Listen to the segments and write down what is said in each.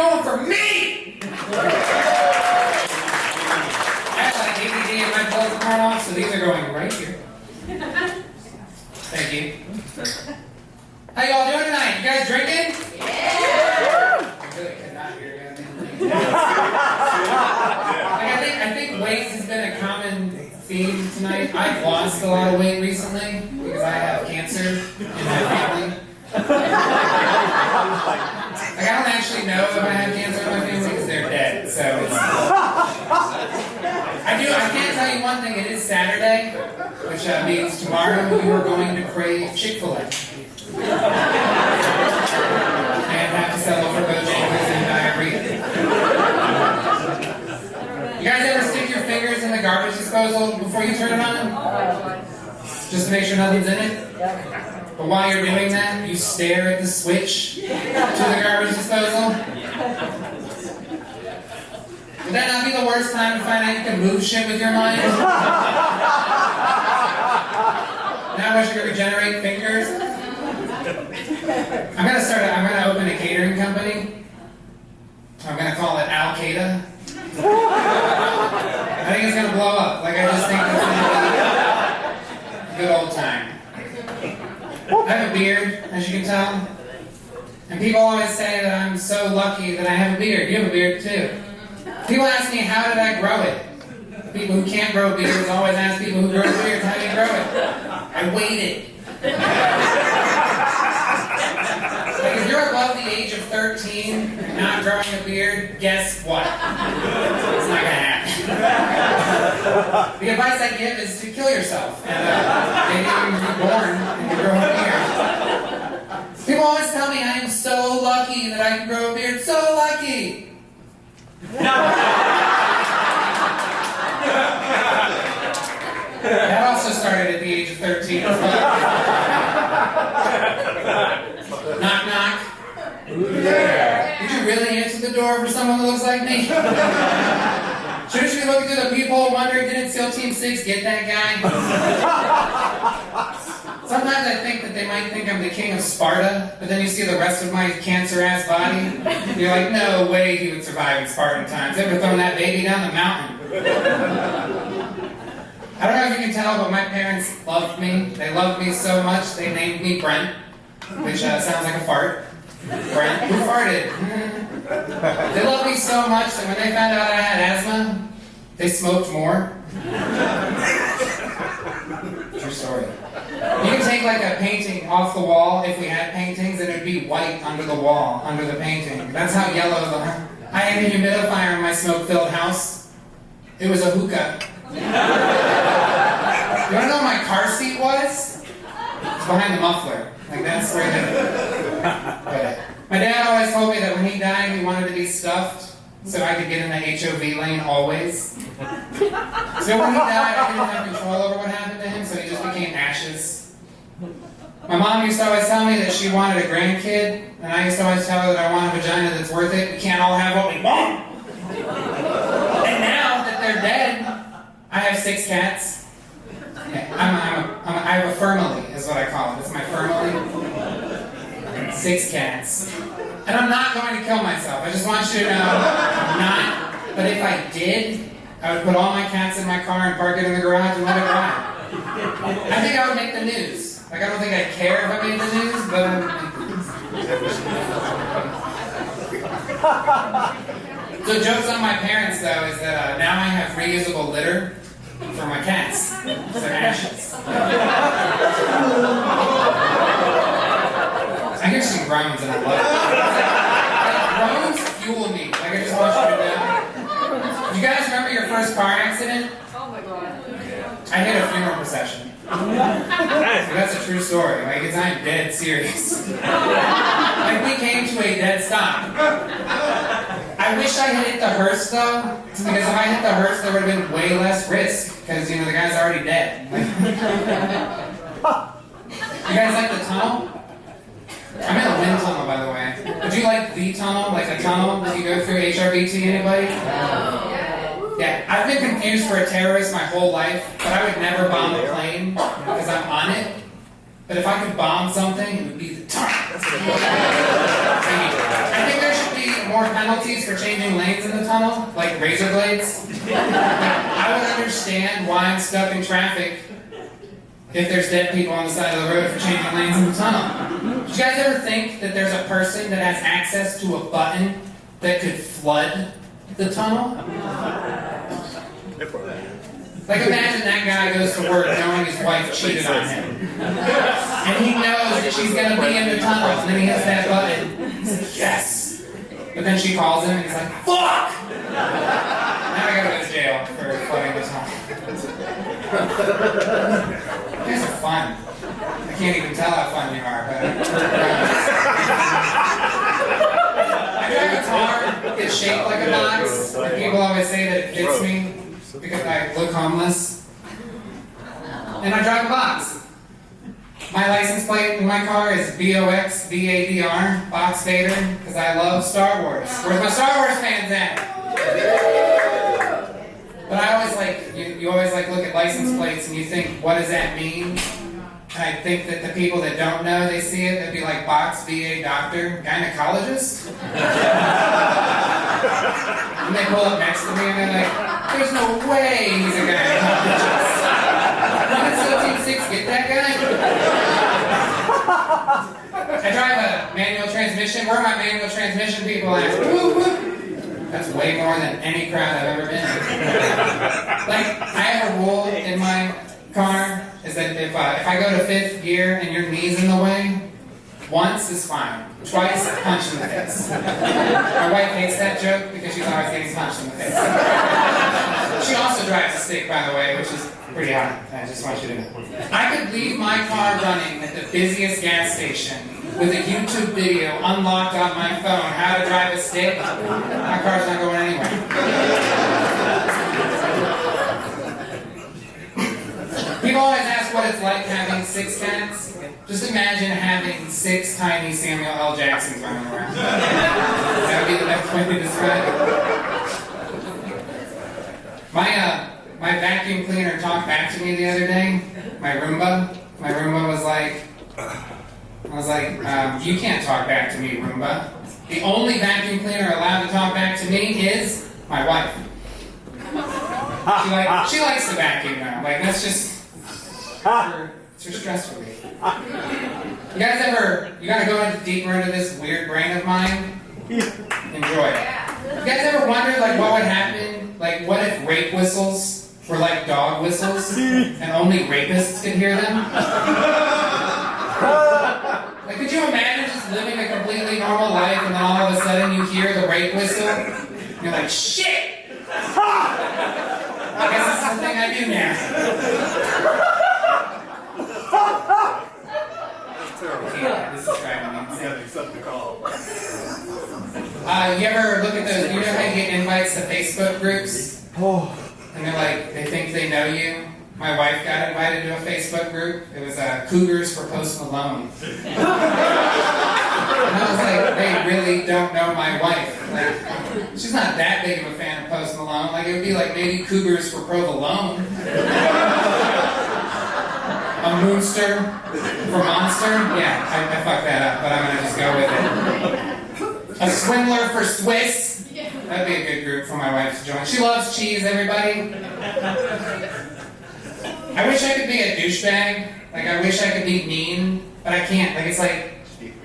going for me! I have like ADD in my clothes apart off, so these are going right here. Thank you. How y'all doing tonight? You guys drinking? Yeah! I really could not hear you. I think weight has been a common theme tonight. I've lost a lot of weight recently because I have cancer in my family. Like, I don't actually know if I have cancer in my family because they're dead. So it's, I can't tell you one thing. It is Saturday, which means tomorrow we are going to crave Chick-fil-A. And have to settle for Bojangles and diarrhea. You guys ever stick your fingers in the garbage disposal before you turn it on? Just to make sure nothing's in it? But while you're doing that, you stare at the switch to the garbage disposal? Would that not be the worst time to find out you can move shit with your mind? Now I wish I could regenerate fingers. I'm gonna open a catering company. I'm gonna call it Al Qaeda. I think it's gonna blow up. Like, I just think it's gonna be a good old time. I have a beard, as you can tell. And people always say that I'm so lucky that I have a beard. You have a beard too. People ask me, how did I grow it? People who can't grow beards always ask people who grow beards, how do you grow it? I waited. Like, if you're above the age of 13 and not growing a beard, guess what? It's not gonna happen. The advice I give is to kill yourself and maybe you be born and you grow a beard. People always tell me I am so lucky that I can grow a beard. So lucky! That also started at the age of 13 as well. Knock, knock. Yeah. Did you really answer the door for someone that looks like me? Shouldn't you be looking through the peephole wondering, didn't SEAL Team 6 get that guy? Sometimes I think that they might think I'm the king of Sparta, but then you see the rest of my cancer-ass body, and you're like, no way he would survive in Spartan times. They would have thrown that baby down the mountain. I don't know if you can tell, but my parents loved me. They loved me so much, they named me Brent, which sounds like a fart. Brent, who farted? They loved me so much that when they found out I had asthma, they smoked more. True story. You can take like a painting off the wall, if we had paintings, and it would be white under the wall, under the painting. That's how yellow I had a humidifier in my smoke-filled house. It was a hookah. You wanna know what my car seat was? It's behind the muffler. Like, that's where my dad always told me that when he died, he wanted to be stuffed so I could get in the HOV lane always. So when he died, I didn't have control over what happened to him, so he just became ashes. My mom used to always tell me that she wanted a grandkid, and I used to always tell her that I want a vagina that's worth it. We can't all have what we want. And now that they're dead, I have 6 cats. Yeah, I have a family, is what I call it. It's my family. 6 cats. And I'm not going to kill myself. I just want you to know I'm not. But if I did, I would put all my cats in my car and park it in the garage and let it ride. I think I would make the news. Like, I don't think I'd care if I made the news, but I would make the news. So jokes on my parents, though, is that now I have reusable litter for my cats. They're ashes. I hear some groans and I love it. Groans fuel me. Like, I just want you to know. Do you guys remember your first car accident? Oh my god. I hit a funeral procession. That's a true story. Like, I'm dead serious. Like, we came to a dead stop. I wish I had hit the hearse, though, because if I hit the hearse, there would have been way less risk, because, you know, the guy's already dead. You guys like the tunnel? I'm in a wind tunnel, by the way. Would you like the tunnel, like a tunnel that you go through HRBT, anybody? Yeah, I've been confused for a terrorist my whole life, but I would never bomb a plane because I'm on it. But if I could bomb something, it would be the tunnel. I think there should be more penalties for changing lanes in the tunnel, like razor blades, I would understand why I'm stuck in traffic if there's dead people on the side of the road for changing lanes in the tunnel. Did you guys ever think that there's a person that has access to a button that could flood the tunnel? Like, imagine that guy goes to work knowing his wife cheated on him. And he knows that she's going to be in the tunnel, and then he hits that button. He's like, yes! But then she calls him, and he's like, fuck! Now I gotta go to jail for flooding the tunnel. You guys are fun. I can't even tell how fun you are, but... I drive a car that's shaped like a box, and people always say that it fits me because I look homeless. And I drive a box. My license plate in my car is BOXVADR, Box Vader, because I love Star Wars. Where's my Star Wars fans at? But I always like, you always like look at license plates and you think, what does that mean? And I think that the people that don't know, they see it, they'd be like, Box VA Doctor, Gynecologist? And they pull up next to me and they're like, there's no way he's a gynecologist. Get that guy? I drive a manual transmission. Where are my manual transmission people at? That's way more than any crowd I've ever been in. Like, I have a rule in my car, is that if I go to 5th gear and your knee's in the way, once is fine. Twice, punch in the face. My wife hates that joke because she's always getting punched in the face. She also drives a stick, by the way, which is pretty hot. I just want you to know. I could leave my car running at the busiest gas station with a YouTube video unlocked on my phone, how to drive a stick. My car's not going anywhere. People always ask what it's like having 6 cats. Just imagine having 6 tiny Samuel L. Jacksons running around. That would be the best way to describe it. My vacuum cleaner talked back to me the other day. My Roomba was like, you can't talk back to me, Roomba. The only vacuum cleaner allowed to talk back to me is my wife. She likes to vacuum now. Like, that's just it's her stress relief. You gotta go deeper into this weird brain of mine? Enjoy it. You guys ever wondered, like, what would happen? Like, what if rape whistles were like dog whistles, and only rapists could hear them? Like, could you imagine just living a completely normal life, and then all of a sudden you hear the rape whistle, and you're like, shit! I guess that's the thing I do now. Yeah, this is driving me insane. Accept the call. You ever look at those, you know how you get invites to Facebook groups? And they're like, they think they know you. My wife got invited to a Facebook group. It was Cougars for Post Malone. And I was like, they really don't know my wife. Like, she's not that big of a fan of Post Malone. Like, it would be like maybe Cougars for Provolone. A Moonster for Monster? Yeah, I fucked that up, but I'm gonna just go with it. A Swindler for Swiss? That'd be a good group for my wife to join. She loves cheese, everybody. I wish I could be a douchebag. Like, I wish I could be mean, but I can't. Like, it's like,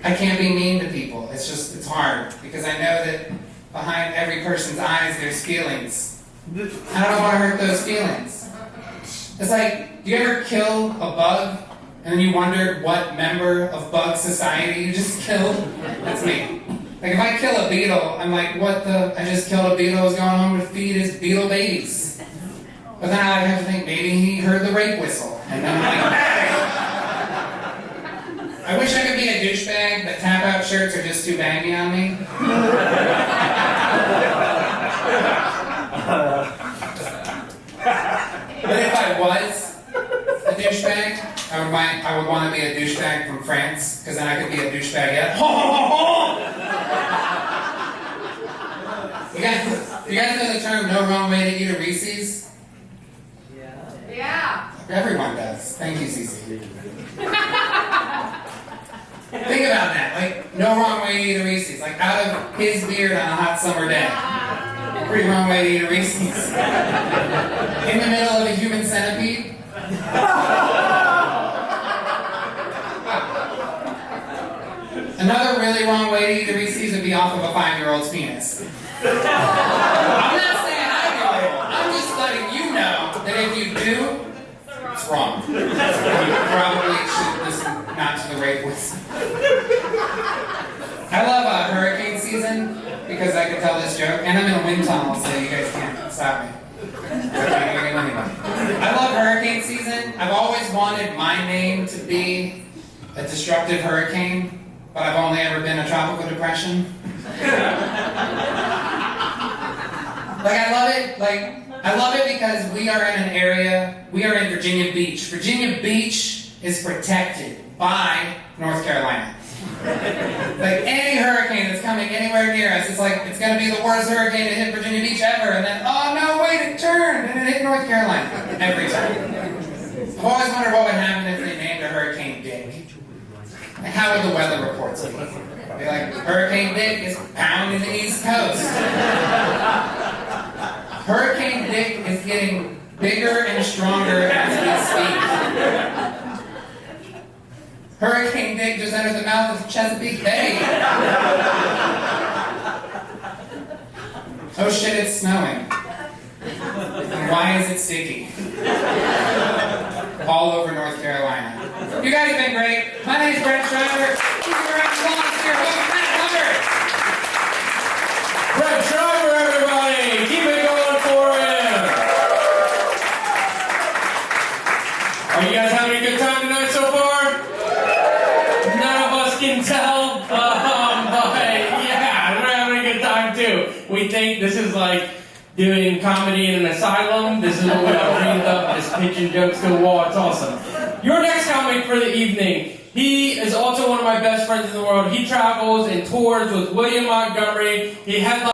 I can't be mean to people. It's just, it's hard, because I know that behind every person's eyes, there's feelings. I don't want to hurt those feelings. It's like, do you ever kill a bug, and then you wonder what member of bug society you just killed? That's me. Like, if I kill a beetle, I'm like, what the, I just killed a beetle, I was going home to feed his beetle babies. But then I have to think, maybe he heard the rape whistle. And then I'm like, bang! I wish I could be a douchebag, but tap-out shirts are just too baggy on me. But if I was a douchebag, I would want to be a douchebag from France, because then I could be a douchebag at You guys know the term "no wrong way to eat a Reese's"? Yeah. Everyone does. Thank you, Cece. Think about that. Like, no wrong way to eat a Reese's. Like, out of his beard on a hot summer day. Pretty wrong way to eat a Reese's. In the middle of a human centipede. Another really wrong way to eat a Reese's would be off of a 5-year-old's penis. I'm not saying I do it. I'm just letting you know that if you do, it's wrong. You probably should listen not to the rape whistle. I love hurricane season because I can tell this joke, and I'm in a wind tunnel, so you guys can't stop me. I love hurricane season. I've always wanted my name to be a destructive hurricane, but I've only ever been a tropical depression. I love it because we are in an area, we are in Virginia Beach. Virginia Beach is protected by North Carolina. Like any hurricane that's coming anywhere near us, it's like, it's gonna be the worst hurricane to hit Virginia Beach ever, and then, oh no, wait, it turned, and it hit North Carolina. Every time. I've always wondered what would happen if they named a Hurricane Dick. Like, how would the weather reports be? Be like, Hurricane Dick is pounding the East Coast. Hurricane Dick is getting bigger and stronger as we speak. Hurricane Dick just entered the mouth of Chesapeake Bay. Oh shit, it's snowing. And why is it sticky? All over North Carolina. You guys have been great. My name is Brett Schreiber. Keep your round of applause here. Welcome Matt Hubbard. Brett Schreiber, everybody! Keep it going for him! Are you guys having a good time tonight so far? None of us can tell, but yeah, we're having a good time too. We think this is like doing comedy in an asylum. This is what we all dreamed up, just pitching jokes to a wall. It's awesome. Your next comic for the evening, he is also one of my best friends in the world. He travels and tours with William Montgomery. He headlines